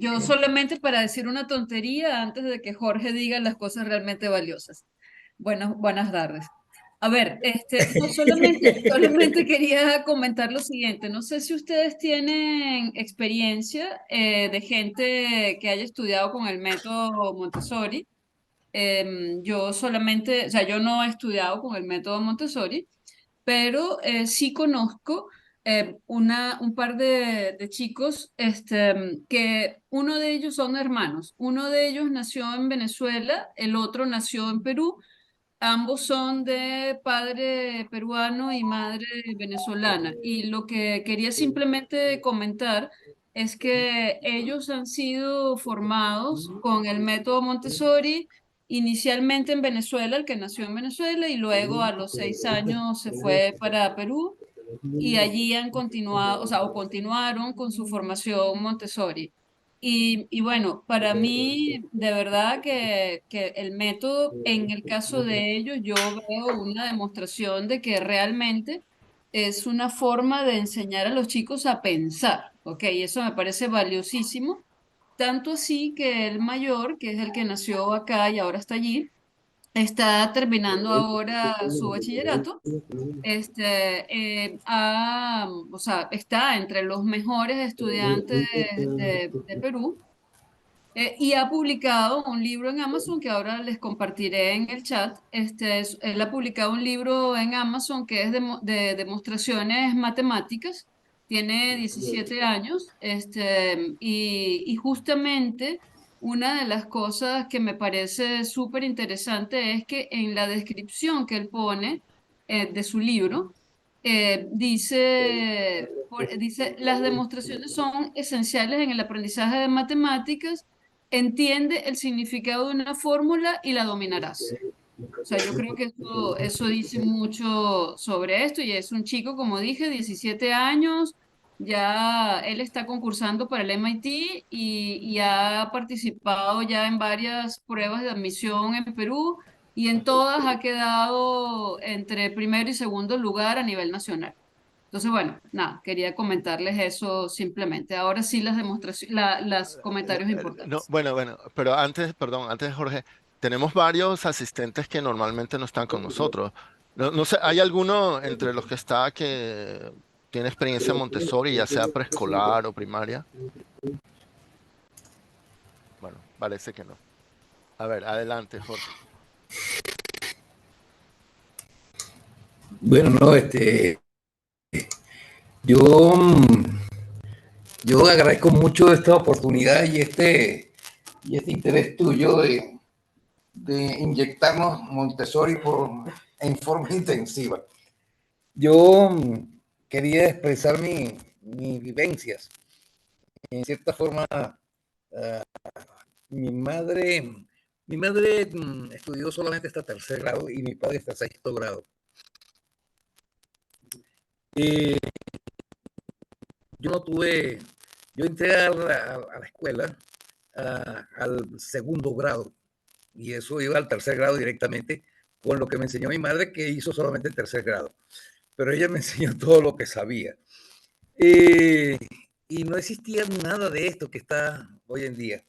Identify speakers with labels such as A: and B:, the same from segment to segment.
A: Yo solamente para decir una tontería antes de que Jorge diga las cosas realmente valiosas. Buenas tardes. A ver, no solamente quería comentar lo siguiente. No sé si ustedes tienen experiencia de gente que haya estudiado con el método Montessori. Yo solamente, o sea, yo no he estudiado con el método Montessori, pero sí conozco un par de chicos que uno de ellos son hermanos. Uno de ellos nació en Venezuela, el otro nació en Perú. Ambos son de padre peruano y madre venezolana. Y lo que quería simplemente comentar es que ellos han sido formados con el método Montessori, inicialmente en Venezuela, el que nació en Venezuela, y luego a los 6 años se fue para Perú y allí han continuado, o sea, o continuaron con su formación Montessori. Y bueno, para mí, de verdad que el método, en el caso de ellos, yo veo una demostración de que realmente es una forma de enseñar a los chicos a pensar, ¿ok? Y eso me parece valiosísimo, tanto así que el mayor, que es el que nació acá y ahora está allí, está terminando ahora su bachillerato. O sea, está entre los mejores estudiantes de Perú, y ha publicado un libro en Amazon que ahora les compartiré en el chat. Él ha publicado un libro en Amazon que es de demostraciones matemáticas. Tiene 17 años, y justamente una de las cosas que me parece súper interesante es que en la descripción que él pone de su libro, dice, las demostraciones son esenciales en el aprendizaje de matemáticas. Entiende el significado de una fórmula y la dominarás. O sea, yo creo que eso dice mucho sobre esto y es un chico, como dije, 17 años, ya él está concursando para el MIT y ha participado ya en varias pruebas de admisión en Perú y en todas ha quedado entre primero y segundo lugar a nivel nacional. Entonces, bueno, nada, quería comentarles eso simplemente. Ahora sí las demostraciones, las comentarios
B: No,
A: importantes.
B: bueno, pero antes, perdón, antes Jorge, tenemos varios asistentes que normalmente no están con nosotros. No sé, ¿hay alguno entre los que está que tiene experiencia en Montessori, ya sea preescolar o primaria? Bueno, parece que no. A ver, adelante, Jorge.
C: Bueno, no, yo, yo agradezco mucho esta oportunidad y este interés tuyo de inyectarnos Montessori en forma intensiva. Yo quería expresar mis vivencias. En cierta forma, uh, mi madre, mi madre estudió solamente hasta tercer grado y mi padre hasta sexto grado. Eh, yo no tuve, yo entré a la escuela al segundo grado y eso iba al tercer grado directamente con lo que me enseñó mi madre, que hizo solamente el tercer grado, pero ella me enseñó todo lo que sabía. Eh, y no existía nada de esto que está hoy en día,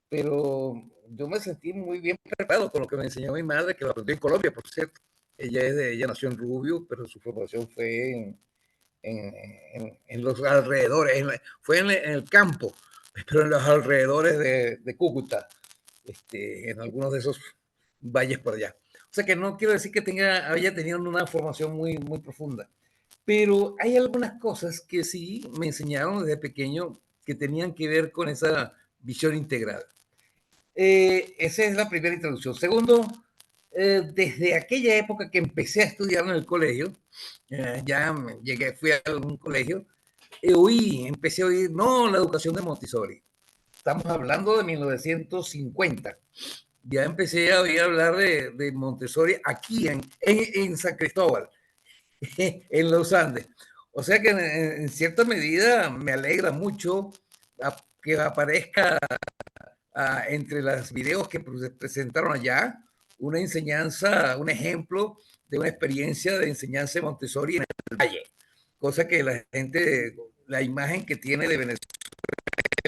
C: pero yo me sentí muy bien preparado con lo que me enseñó mi madre, que lo aprendió en Colombia, por cierto. Ella nació en Rubio, pero su formación fue en los alrededores, fue en el campo, pero en los alrededores de Cúcuta, en algunos de esos valles por allá. O sea que no quiero decir que haya tenido una formación muy profunda, pero hay algunas cosas que sí me enseñaron desde pequeño que tenían que ver con esa visión integral. Esa es la primera introducción. Segundo, desde aquella época que empecé a estudiar en el colegio, ya fui a un colegio, empecé a oír, no, la educación de Montessori. Estamos hablando de 1950. Ya empecé a oír hablar de Montessori aquí en San Cristóbal, en los Andes. O sea que en cierta medida me alegra mucho que aparezca entre los videos que presentaron allá, una enseñanza, un ejemplo de una experiencia de enseñanza de Montessori en el valle, cosa que la gente, la imagen que tiene de Venezuela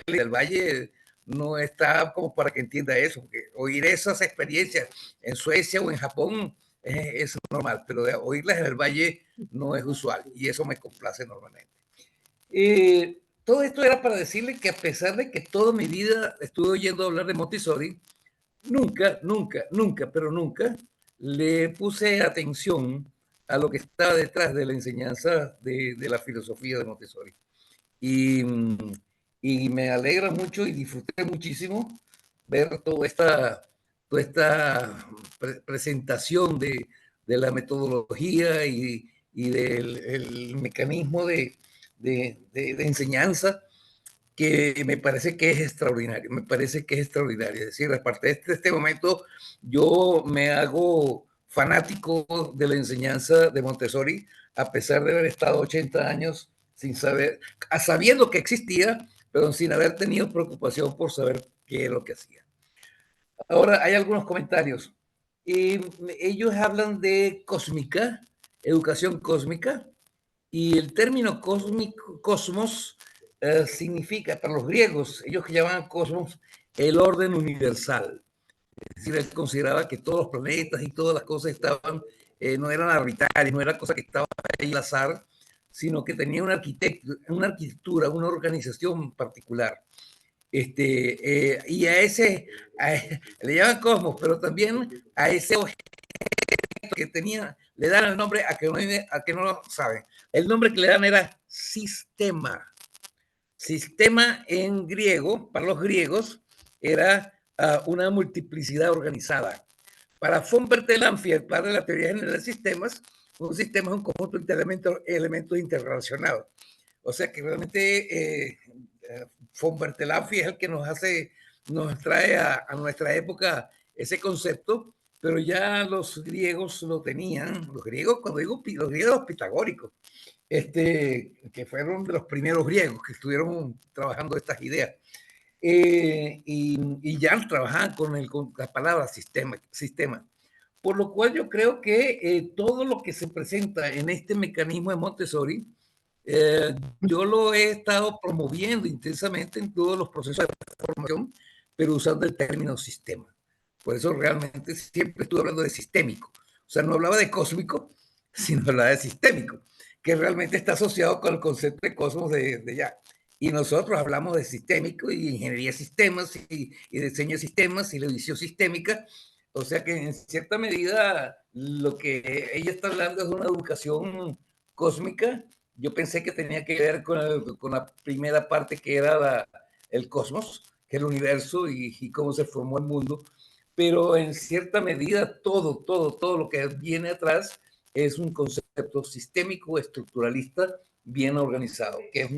C: del Valle no está como para que entienda eso, porque oír esas experiencias en Suecia o en Japón es normal, pero de oírlas en el Valle no es usual y eso me complace normalmente. Todo esto era para decirle que a pesar de que toda mi vida estuve oyendo hablar de Montessori, nunca le puse atención a lo que estaba detrás de la enseñanza de la filosofía de Montessori. Y me alegra mucho y disfruté muchísimo ver toda esta presentación de la metodología y del mecanismo de enseñanza, que me parece que es extraordinario, Es decir, aparte de este momento, yo me hago fanático de la enseñanza de Montessori, a pesar de haber estado 80 años sin saber, sabiendo que existía, pero sin haber tenido preocupación por saber qué es lo que hacía. Ahora hay algunos comentarios. Ellos hablan de cósmica, educación cósmica, y el término cósmico, cosmos, significa, para los griegos, ellos que llamaban cosmos el orden universal. Es decir, él consideraba que todos los planetas y todas las cosas estaban, no eran arbitrarias, no era cosa que estaba ahí al azar, sino que tenía una arquitectura, una organización particular. Y le llaman cosmos, pero también a ese objeto que tenía, le dan el nombre a que no lo saben. El nombre que le dan era sistema. Sistema en griego, para los griegos, era una multiplicidad organizada. Para von Bertalanffy, el padre de la teoría general de sistemas, un sistema es un conjunto de elementos interrelacionados. O sea que realmente von Bertalanffy es el que nos trae a nuestra época ese concepto, pero ya los griegos lo tenían, los griegos, cuando digo los griegos pitagóricos, que fueron de los primeros griegos que estuvieron trabajando estas ideas. Y ya trabajaban con la palabra sistema. Por lo cual yo creo que todo lo que se presenta en este mecanismo de Montessori, yo lo he estado promoviendo intensamente en todos los procesos de formación, pero usando el término sistema. Por eso realmente siempre estuve hablando de sistémico. O sea, no hablaba de cósmico, sino hablaba de sistémico, que realmente está asociado con el concepto de cosmos de ya. Y nosotros hablamos de sistémico y ingeniería de sistemas y diseño de sistemas y la edición sistémica. O sea que en cierta medida lo que ella está hablando es de una educación cósmica. Yo pensé que tenía que ver con la primera parte, que era el cosmos, que es el universo y cómo se formó el mundo. Pero en cierta medida todo lo que viene atrás es un concepto sistémico, estructuralista, bien organizado, que es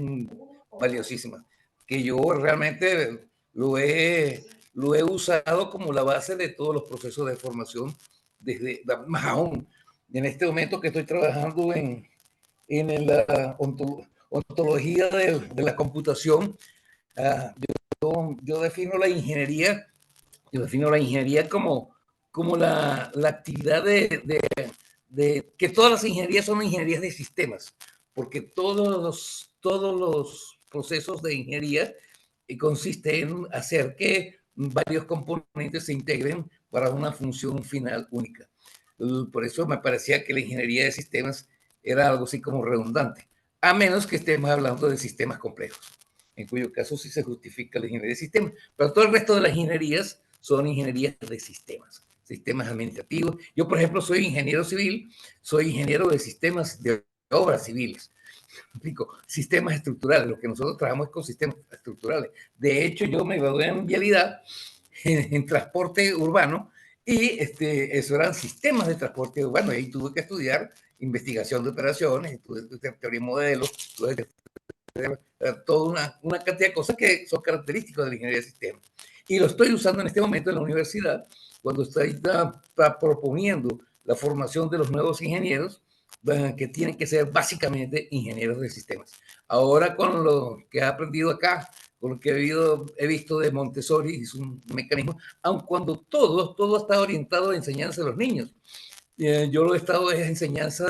C: valiosísima, que yo realmente lo he usado como la base de todos los procesos de formación, más aún en este momento que estoy trabajando en la ontología de la computación. Yo defino la ingeniería como la actividad de que todas las ingenierías son ingenierías de sistemas, porque todos los procesos de ingeniería consiste en hacer que varios componentes se integren para una función final única. Por eso me parecía que la ingeniería de sistemas era algo así como redundante, a menos que estemos hablando de sistemas complejos, en cuyo caso sí se justifica la ingeniería de sistemas, pero todo el resto de las ingenierías son ingenierías de sistemas administrativos. Yo, por ejemplo, soy ingeniero civil, soy ingeniero de sistemas de obras civiles. Sistemas estructurales, lo que nosotros trabajamos es con sistemas estructurales. De hecho, yo me gradué en vialidad, en transporte urbano, y eso eran sistemas de transporte urbano, y ahí tuve que estudiar investigación de operaciones, teoría de modelos, toda una cantidad de cosas que son características de la ingeniería de sistemas. Y lo estoy usando en este momento en la universidad, cuando estoy proponiendo la formación de los nuevos ingenieros, que tienen que ser básicamente ingenieros de sistemas. Ahora, con lo que he aprendido acá, con lo que he visto de Montessori, es un mecanismo, aun cuando todo está orientado a enseñanza de los niños. Yo lo he estado en enseñanza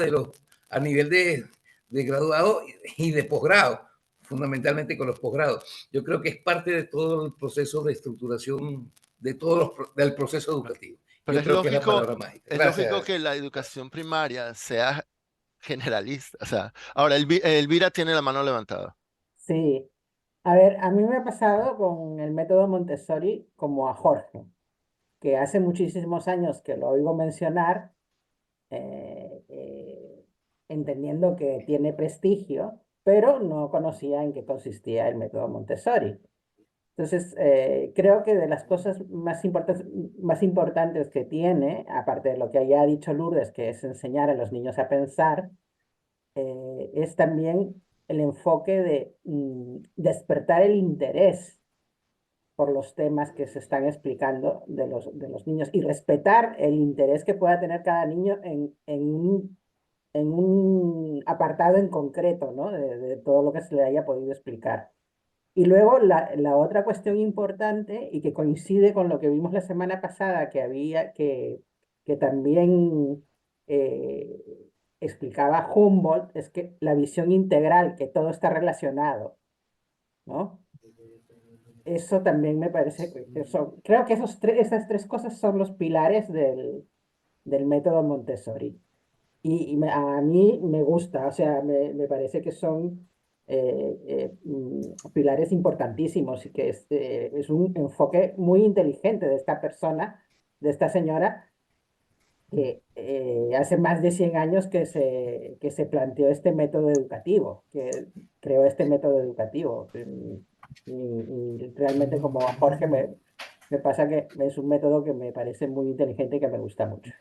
C: a nivel de graduado y de posgrado, fundamentalmente con los posgrados. Yo creo que es parte de todo el proceso de estructuración de del proceso educativo.
B: Pero
C: Yo creo que es la palabra mágica.
B: es lógico
C: Gracias.
B: que la educación primaria sea generalista. O sea, ahora Elvira tiene la mano levantada.
D: Sí, a ver, a mí me ha pasado con el método Montessori como a Jorge, que hace muchísimos años que lo oigo mencionar, eh, eh, entendiendo que tiene prestigio, pero no conocía en qué consistía el método Montessori. Entonces, creo que de las cosas más importantes que tiene, aparte de lo que ya ha dicho Lourdes, que es enseñar a los niños a pensar, es también el enfoque de despertar el interés por los temas que se están explicando de los niños y respetar el interés que pueda tener cada niño en un apartado en concreto, ¿no? De todo lo que se le haya podido explicar. Y luego la otra cuestión importante y que coincide con lo que vimos la semana pasada, que también eh, explicaba Humboldt, es que la visión integral, que todo está relacionado, ¿no? Eso también me parece, creo que esas tres cosas son los pilares del método Montessori. A mí me gusta, o sea, me parece que son pilares importantísimos y que es un enfoque muy inteligente de esta persona, de esta señora, que hace más de 100 años que se planteó este método educativo, que creó este método educativo. Y realmente como a Jorge me pasa que es un método que me parece muy inteligente y que me gusta mucho.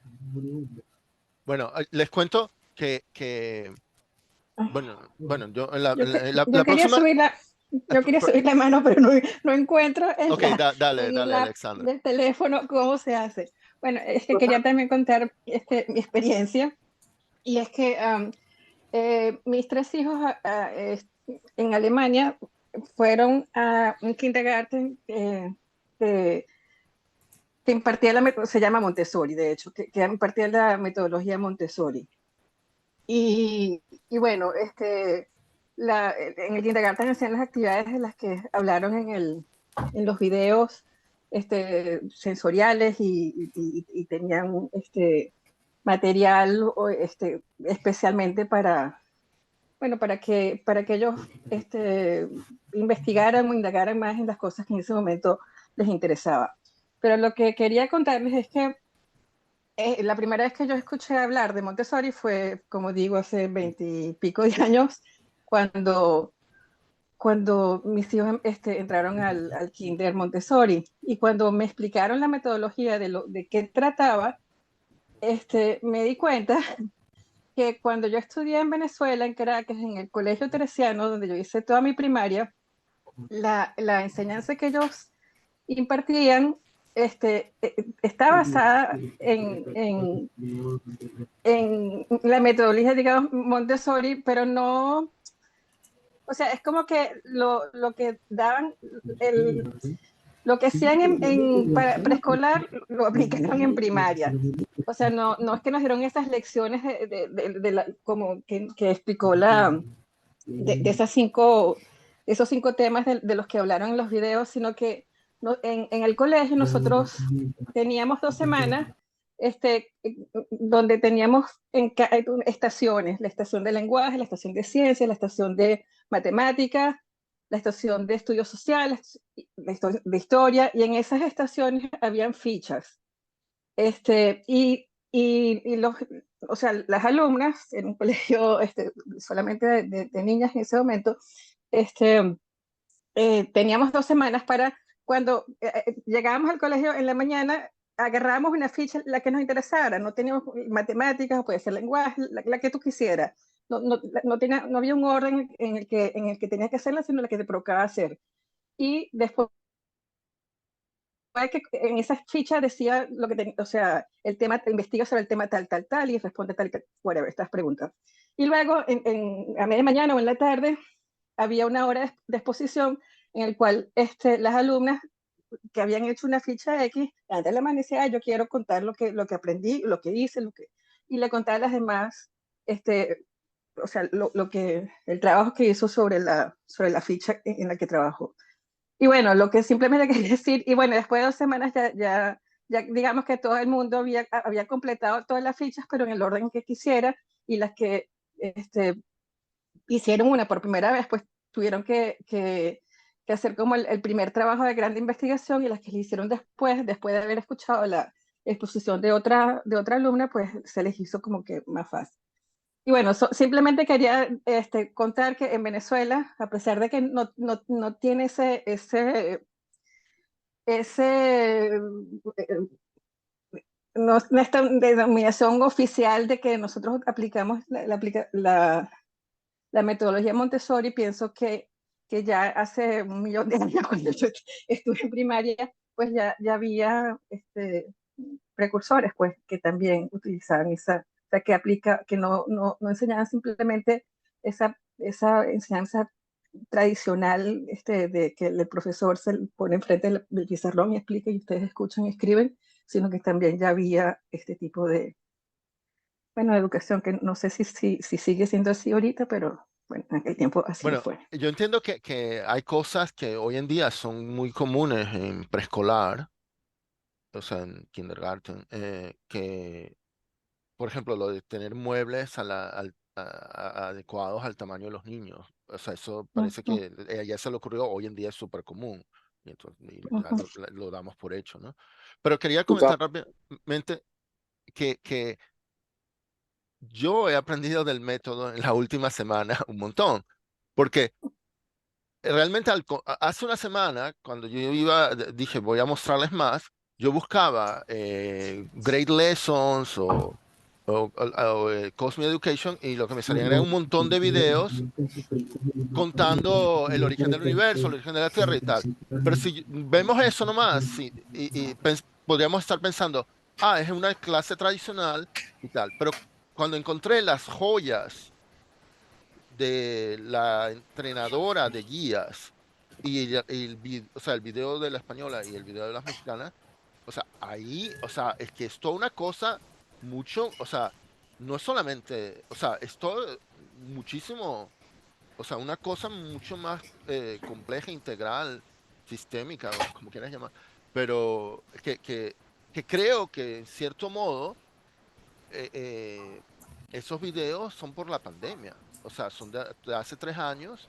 B: Bueno, les cuento bueno, yo
E: Yo
B: la
E: quería
B: próxima.
E: subir yo quería subir la mano, pero no encuentro
B: Ok, dale,
E: en
B: dale,
E: la app
B: Alexandra.
E: del teléfono cómo se hace. Bueno, es que quería también contar mi experiencia, y es que mis tres hijos en Alemania fueron a un kindergarten que, que impartía se llama Montessori, de hecho, que impartía la metodología Montessori. Y bueno, en el kindergarten hacían las actividades de las que hablaron en los videos sensoriales, y tenían material especialmente bueno, para que ellos investigaran o indagaran más en las cosas que en ese momento les interesaba. Pero lo que quería contarles es que la primera vez que yo escuché hablar de Montessori fue, como digo, hace 20 y pico de años, cuando mis hijos entraron al Kinder Montessori, y cuando me explicaron la metodología de qué trataba, me di cuenta que cuando yo estudié en Venezuela, en Caracas, en el Colegio Teresiano, donde yo hice toda mi primaria, la enseñanza que ellos impartían está basada en la metodología, digamos, Montessori, pero no, o sea, es como que lo que daban, lo que hacían para preescolar, lo aplicaron en primaria. O sea, no es que nos dieron esas lecciones como que explicó de esos cinco temas de los que hablaron en los videos, sino que en el colegio nosotros teníamos 2 semanas donde teníamos estaciones: la estación de lenguaje, la estación de ciencias, la estación de matemáticas, la estación de estudios sociales, de historia, y en esas estaciones habían fichas. O sea, las alumnas en un colegio solamente de niñas en ese momento, teníamos 2 semanas para, cuando llegábamos al colegio en la mañana, agarrábamos una ficha, la que nos interesara. No teníamos matemáticas, o puede ser lenguaje, la que tú quisieras. No había un orden en el que tenías que hacerla, sino la que te provocaba hacer. Y después que en esa ficha decía lo que tenía, o sea, el tema, investiga sobre el tema tal, tal, tal, y responde tal, tal, whatever, estas preguntas. Y luego, a media mañana o en la tarde, había una hora de exposición en el cual las alumnas que habían hecho una ficha X, antes de la amanecida, yo quiero contar lo que aprendí, lo que hice, y le contaba a las demás o sea, el trabajo que hizo sobre la ficha en la que trabajó. Y bueno, lo que simplemente quería decir, y bueno, después de 2 semanas ya digamos que todo el mundo había completado todas las fichas, pero en el orden que quisiera, y las que hicieron una por primera vez, pues tuvieron que hacer como el primer trabajo de grande investigación, y las que le hicieron después de haber escuchado la exposición de otra alumna, pues se les hizo como que más fácil. Y bueno, simplemente quería contar que en Venezuela, a pesar de que no tiene no esta denominación oficial de que nosotros aplicamos la metodología Montessori, pienso que ya hace 1 millón de años, cuando yo estuve en primaria, pues ya había precursores, pues, que también utilizaban o sea, que no enseñaban simplemente esa enseñanza tradicional de que el profesor se pone enfrente del pizarrón y explica y ustedes escuchan y escriben, sino que también ya había este tipo de, bueno, educación que no sé si sigue siendo así ahorita, pero bueno, en aquel tiempo así
B: Bueno,
E: fue.
B: yo entiendo que hay cosas que hoy en día son muy comunes en preescolar, o sea, en kindergarten, que, por ejemplo, lo de tener muebles adecuados al tamaño de los niños. O sea, eso parece
E: Ujú,
B: que ya se le ocurrió, hoy en día es súper común. Y entonces ya
E: ujú.
B: lo damos por hecho, ¿no? Pero quería
F: Tú sabes,
B: comentar rápidamente que yo he aprendido del método en la última semana un montón, porque realmente hace una semana, cuando yo iba, dije, voy a mostrarles más, yo buscaba Great Lessons o Cosmic Education, y lo que me salían era un montón de videos contando el origen del universo, el origen de la Tierra y tal. Pero si vemos eso nomás, sí, y podríamos estar pensando, es una clase tradicional y tal. Pero cuando encontré las joyas de la entrenadora de guías o sea, el video de la española y el video de las mexicanas, o sea, ahí, o sea, es que es toda una cosa mucho, o sea, no es solamente, o sea, es todo muchísimo, o sea, una cosa mucho más compleja, integral, sistémica, o como quieras llamar, pero que creo que en cierto modo eh, eh, esos videos son por la pandemia, o sea, son de hace 3 años.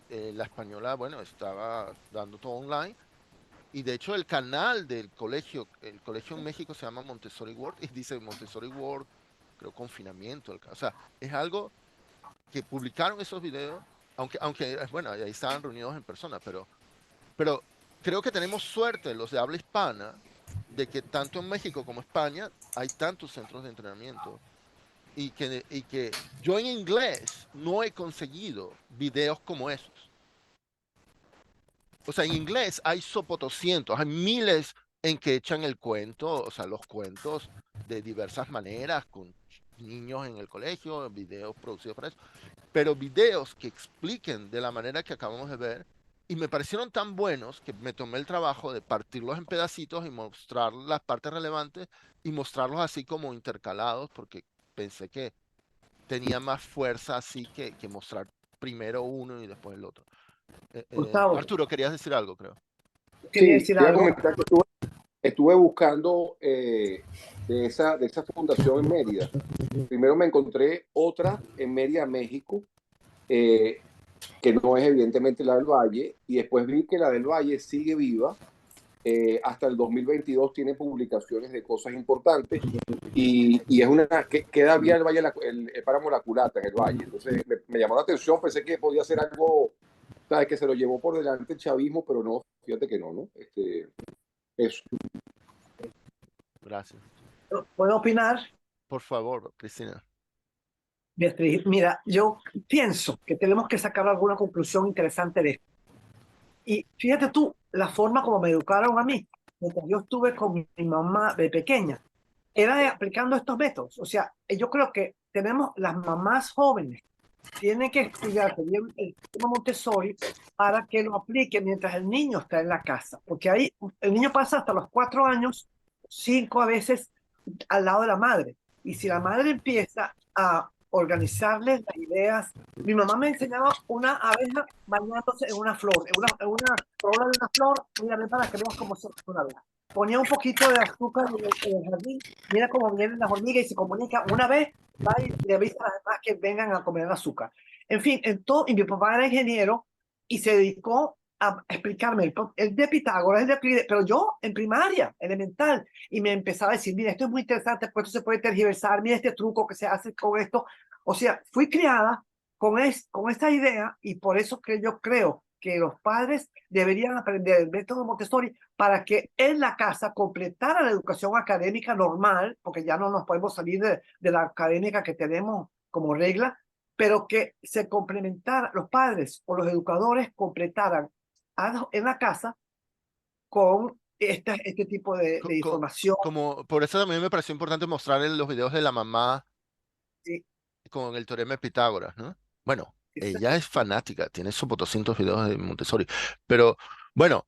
B: La española, bueno, estaba dando todo online. Y de hecho el canal del colegio, el colegio en México se llama Montessori World y dice Montessori World, creo, confinamiento. O sea, es algo que publicaron esos videos, aunque bueno, ahí estaban reunidos en persona, pero creo que tenemos suerte los de habla hispana de que tanto en México como España hay tantos centros de entrenamiento y que yo en inglés no he conseguido videos como esos. O sea, en inglés hay sopotoscientos, hay miles en que echan el cuento, o sea, los cuentos de diversas maneras, con niños en el colegio, videos producidos para eso, pero videos que expliquen de la manera que acabamos de ver, y me parecieron tan buenos que me tomé el trabajo de partirlos en pedacitos y mostrar las partes relevantes y mostrarlos así como intercalados, porque pensé que tenía más fuerza así que mostrar primero uno y después el otro.
F: Gustavo,
B: Arturo, querías decir algo, creo.
F: quería
C: Sí,
F: decir
C: te iba a
F: algo.
C: comentar que estuve buscando de esa fundación en Mérida. Primero me encontré otra en Mérida, México, eh, que no es evidentemente la del Valle, y después vi que la del Valle sigue viva. Hasta el 2022 tiene publicaciones de cosas importantes y es una que queda bien el Valle, el páramo La Culata en el Valle. Entonces me llamó la atención, pensé que podía ser algo, ¿sabes? Que se lo llevó por delante el chavismo, pero no, fíjate que no, ¿no? Eso.
B: Gracias.
F: ¿Puedo opinar?
B: Por favor, Cristina.
F: Beatriz, mira, yo pienso que tenemos que sacar alguna conclusión interesante de esto. Y fíjate tú, la forma como me educaron a mí, mientras yo estuve con mi mamá de pequeña, era aplicando estos métodos. O sea, yo creo que tenemos las mamás jóvenes, tienen que estudiar bien el sistema Montessori para que lo apliquen mientras el niño está en la casa. Porque ahí el niño pasa hasta los 4 años, 5 a veces, al lado de la madre. Y si la madre empieza a organizarles las ideas. Mi mamá me enseñaba una abeja bañándose en una flor, en una corola de una flor. Mira, ven para que veas cómo se hace una abeja. Ponía un poquito de azúcar en el jardín, mira cómo vienen las hormigas y se comunica. Una vez va y le avisa a las demás que vengan a comer el azúcar. En fin, y mi papá era ingeniero y se dedicó a explicarme el de Pitágoras, el de Euclides, pero yo en primaria, elemental, y me empezaba a decir, mira, esto es muy interesante, pues esto se puede tergiversar, mira este truco que se hace con esto. O sea, fui criada con esta idea y por eso que yo creo que los padres deberían aprender el método Montessori para que en la casa completara la educación académica normal, porque ya no nos podemos salir de la académica que tenemos como regla, pero que se complementara, los padres o los educadores completaran en la casa con este tipo de información.
B: Como, por eso también me pareció importante mostrar los videos de la mamá
F: Sí,
B: con el teorema de Pitágoras, ¿no? Bueno,
F: exacto.
B: ella es fanática, tiene sus 200 videos de Montessori, pero bueno,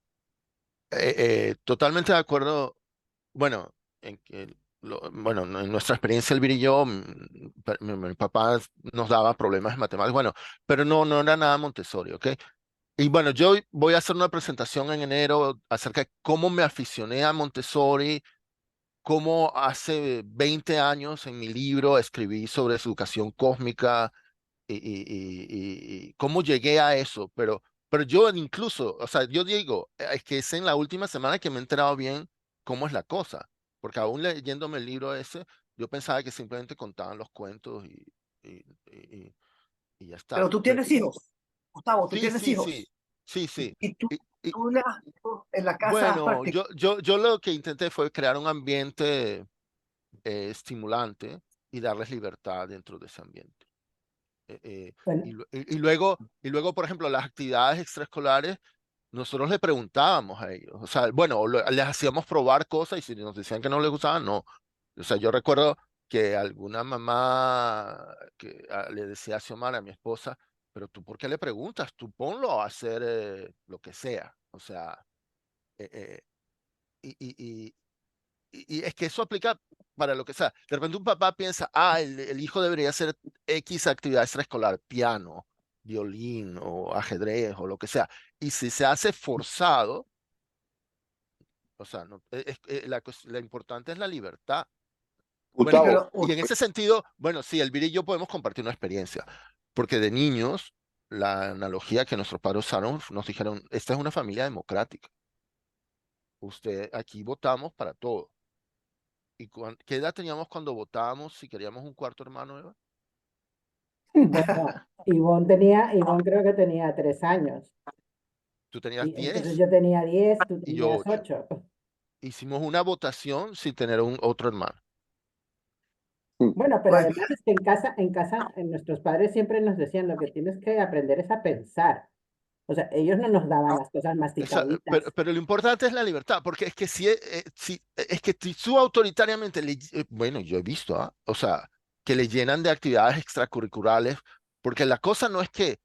B: totalmente de acuerdo, bueno, en que, bueno, en nuestra experiencia, Elvira y yo, mi papá nos daba problemas en matemáticas, bueno, pero no era nada Montessori, ¿ok? Y bueno, yo voy a hacer una presentación en enero acerca de cómo me aficioné a Montessori, cómo hace 20 años en mi libro escribí sobre su educación cósmica y cómo llegué a eso, pero yo incluso, o sea, yo digo, es que es en la última semana que me he enterado bien cómo es la cosa, porque aún leyéndome el libro ese, yo pensaba que simplemente contaban los cuentos y, y- y ya está.
F: Pero tú tienes hijos, Gustavo, tú
B: Sí,
F: tienes
B: sí, sí,
F: hijos.
B: sí, sí.
F: Y tú,
B: Y, y,
F: tú en la casa has
B: bueno,
F: practicado.
B: yo lo que intenté fue crear un ambiente estimulante y darles libertad dentro de ese ambiente.
D: Bueno,
B: Y luego, por ejemplo, las actividades extraescolares, nosotros le preguntábamos a ellos, o sea, bueno, les hacíamos probar cosas y si nos decían que no les gustaban, no. O sea, yo recuerdo que alguna mamá que le decía a Xiomara, a mi esposa, pero tú, ¿por qué le preguntas? Tú ponlo a hacer lo que sea. O sea, eh, eh, y, y, y, y es que eso aplica para lo que sea. De repente un papá piensa, el hijo debería hacer X actividad extraescolar, piano, violín o ajedrez o lo que sea. Y si se hace forzado, o sea, no, la importante es la libertad. Bueno,
F: Sí,
G: Gustavo,
B: y en ese sentido, bueno, sí, Elvira y yo podemos compartir una experiencia, porque de niños, la analogía que nuestros padres usaron, nos dijeron, esta es una familia democrática. Usted, aquí votamos para todo. ¿Y qué edad teníamos cuando votábamos si queríamos un cuarto hermano, Eva?
D: bueno, Ivonne creo que tenía 3 años.
B: Tú tenías
D: Y entonces
B: 10
D: yo tenía 10, tú
B: y yo
D: tenías
B: 8.
D: 8.
B: Hicimos una votación sin tener otro hermano.
D: Bueno, pero
F: pues
D: además es que nuestros padres siempre nos decían lo que tienes que aprender es a pensar. O sea, ellos no nos daban las cosas masticaditas.
B: Pero lo importante es la libertad, porque es que es que si tú autoritariamente, bueno, yo he visto, ¿ah? O sea, que le llenan de actividades extracurriculares, porque la cosa no es que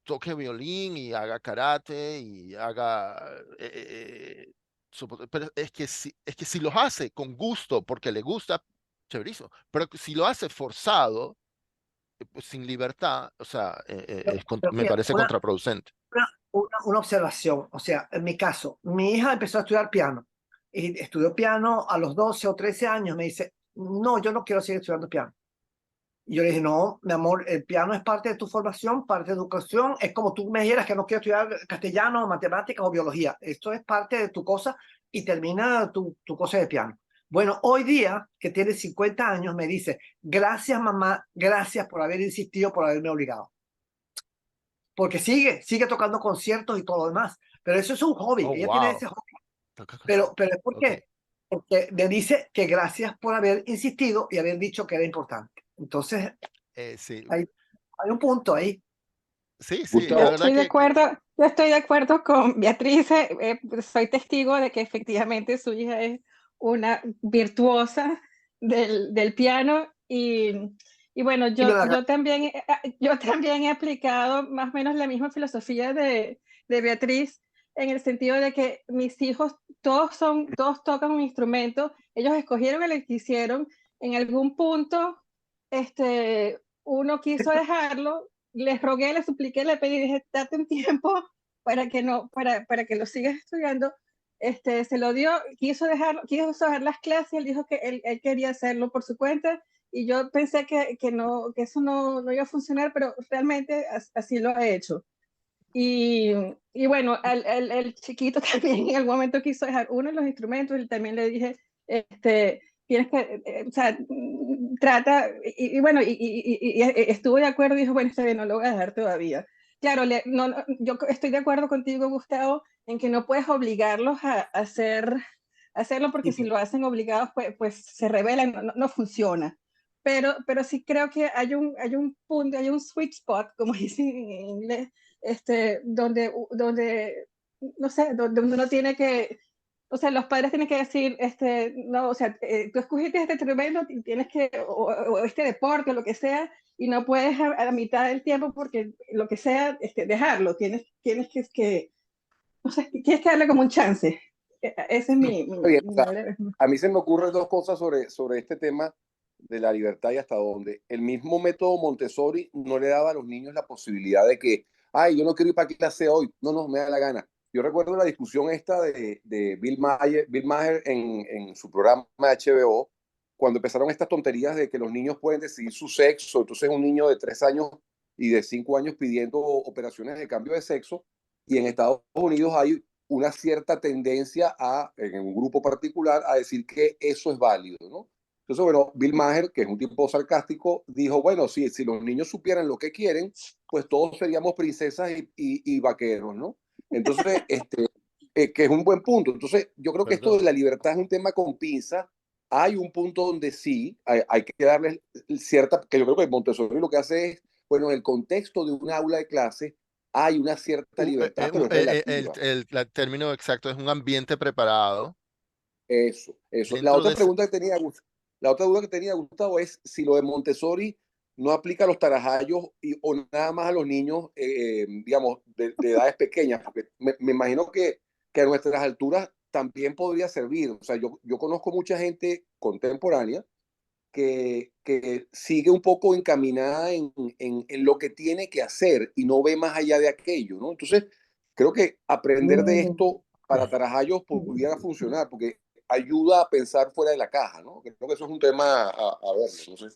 B: toque violín y haga karate y haga, pero es que si los hace con gusto, porque le gusta, chéverísimo, pero si lo hace forzado, pues, sin libertad, o sea,
F: pero
B: me
F: fíjate,
B: parece contraproducente.
F: una observación. O sea, en mi caso, mi hija empezó a estudiar piano y estudió piano a los 12 o 13 años. Me dice, no, yo no quiero seguir estudiando piano. Y yo le dije, no, mi amor, el piano es parte de tu formación, parte de tu educación. Es como tú me dijeras que no quiero estudiar castellano, matemáticas o biología. Esto es parte de tu cosa y termina tu cosa de piano. Bueno, hoy día, que tiene 50 años, me dice, gracias mamá, gracias por haber insistido, por haberme obligado. Porque sigue tocando conciertos y todo lo demás. Pero eso es un hobby,
B: Oh,
F: ella tiene
B: wow.
F: ese hobby.
B: Toca
F: Pero es
B: Ok.
F: porque me dice que gracias por haber insistido y haber dicho que era importante. Entonces,
B: Sí,
F: hay un punto ahí.
B: sí, sí,
G: Gustavo,
B: la verdad
E: Yo estoy de acuerdo con Beatriz, soy testigo de que efectivamente su hija es una virtuosa del piano y bueno,
F: Y me la
E: yo también he aplicado más o menos la misma filosofía de Beatriz en el sentido de que mis hijos todos tocan un instrumento, ellos escogieron el que hicieron, en algún punto uno quiso dejarlo, les rogué, les supliqué, le pedí, dije, date un tiempo para que no, para que lo sigas estudiando. Se lo dio, quiso dejar las clases, él dijo que él quería hacerlo por su cuenta, y yo pensé que eso no iba a funcionar, pero realmente así lo ha hecho. Y bueno, el chiquito también en algún momento quiso dejar uno de los instrumentos, y también le dije, tienes que, o sea, trata, y bueno, y estuvo de acuerdo, y dijo, bueno, está bien, no lo voy a dejar todavía. Claro, yo estoy de acuerdo contigo, Gustavo, en que no puedes obligarlos a hacerlo, porque si lo hacen obligados, pues se rebelan, no funciona. Pero sí creo que hay un punto, hay un sweet spot, como dicen en inglés, donde, no sé, donde uno tiene que, o sea, los padres tienen que decir, no, o sea, tú escogiste este instrumento y tienes que, o este deporte, o lo que sea, y no puedes a la mitad del tiempo, porque lo que sea, dejarlo, tienes no sé, tienes que darle como un chance. Ese es
G: Está bien, o sea, a mí se me ocurren dos cosas sobre este tema de la libertad y hasta dónde. El mismo método Montessori no le daba a los niños la posibilidad de que, ay, yo no quiero ir para clase hoy, no, me da la gana. Yo recuerdo la discusión esta de Bill Maher en su programa de HBO, cuando empezaron estas tonterías de que los niños pueden decidir su sexo. Entonces un niño de 3 años y de 5 años pidiendo operaciones de cambio de sexo, y en Estados Unidos hay una cierta tendencia en un grupo particular, a decir que eso es válido, ¿no? Entonces, bueno, Bill Maher, que es un tipo sarcástico, dijo, bueno, si los niños supieran lo que quieren, pues todos seríamos princesas y vaqueros, ¿no? Entonces, que es un buen punto. Entonces, yo creo que esto de la libertad es un tema con pinza. Hay un punto donde sí, hay que darle cierta, que yo creo que Montessori lo que hace es, bueno, en el contexto de un aula de clase, hay una cierta libertad, pero es relativa.
B: El término exacto es un ambiente preparado.
G: Eso. La otra pregunta que tenía, la otra duda que tenía, Gustavo, es si lo de Montessori no aplica a los tarajayos o nada más a los niños, digamos, de edades pequeñas, porque me imagino que a nuestras alturas también podría servir. O sea, yo conozco mucha gente contemporánea que sigue un poco encaminada en lo que tiene que hacer y no ve más allá de aquello, ¿no? Entonces, creo que aprender de esto para tarajayos pudiera funcionar, porque ayuda a pensar fuera de la caja, ¿no? Creo que eso es un tema a ver, no sé.